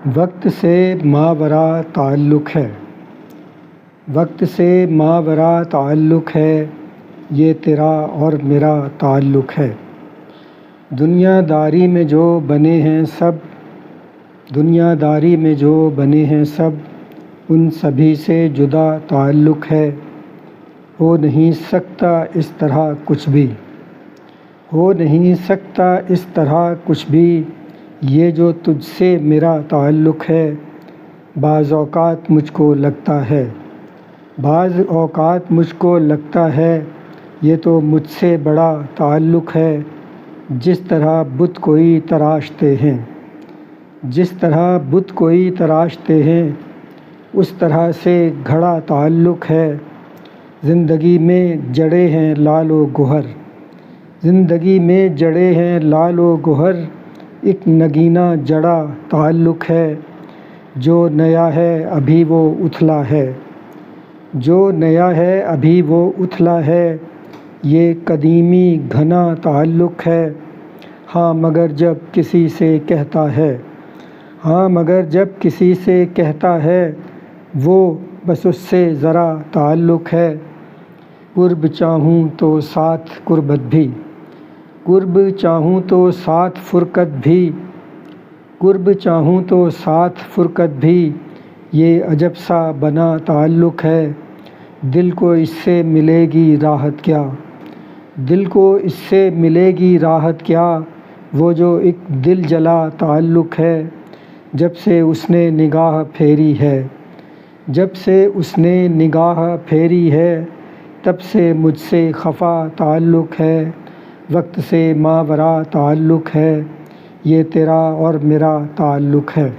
وقت سے ماوراء تعلق ہے، وقت سے ماوراء تعلق ہے، یہ تیرا اور میرا تعلق ہے۔ دنیا داری میں جو بنے ہیں سب، دنیا داری میں جو بنے ہیں سب، ان سبھی سے جدا تعلق ہے۔ ہو نہیں سکتا اس طرح کچھ بھی، ہو نہیں سکتا اس طرح کچھ بھی، یہ جو تجھ سے میرا تعلق ہے۔ بعض اوقات مجھ کو لگتا ہے، بعض اوقات مجھ کو لگتا ہے، یہ تو مجھ سے بڑا تعلق ہے۔ جس طرح بت کوئی تراشتے ہیں، جس طرح بت کوئی تراشتے ہیں، اس طرح سے گھڑا تعلق ہے۔ زندگی میں جڑے ہیں لعل و گوہر، زندگی میں جڑے ہیں لعل و گوہر، ایک نگینہ جڑا تعلق ہے۔ جو نیا ہے ابھی وہ اتھلا ہے، جو نیا ہے ابھی وہ اتھلا ہے، یہ قدیمی گھنا تعلق ہے۔ ہاں مگر جب کسی سے کہتا ہے، ہاں مگر جب کسی سے کہتا ہے، وہ بس اس سے ذرا تعلق ہے۔ قرب چاہوں تو ساتھ قربت بھی، قرب چاہوں تو ساتھ فرقت بھی، قرب چاہوں تو ساتھ فرقت بھی، یہ عجب سا بنا تعلق ہے۔ دل کو اس سے ملے گی راحت کیا، دل کو اس سے ملے گی راحت کیا، وہ جو ایک دل جلا تعلق ہے۔ جب سے اس نے نگاہ پھیری ہے، جب سے اس نے نگاہ پھیری ہے، تب سے مجھ سے خفا تعلق ہے۔ وقت سے ماوراء تعلق ہے، یہ تیرا اور میرا تعلق ہے۔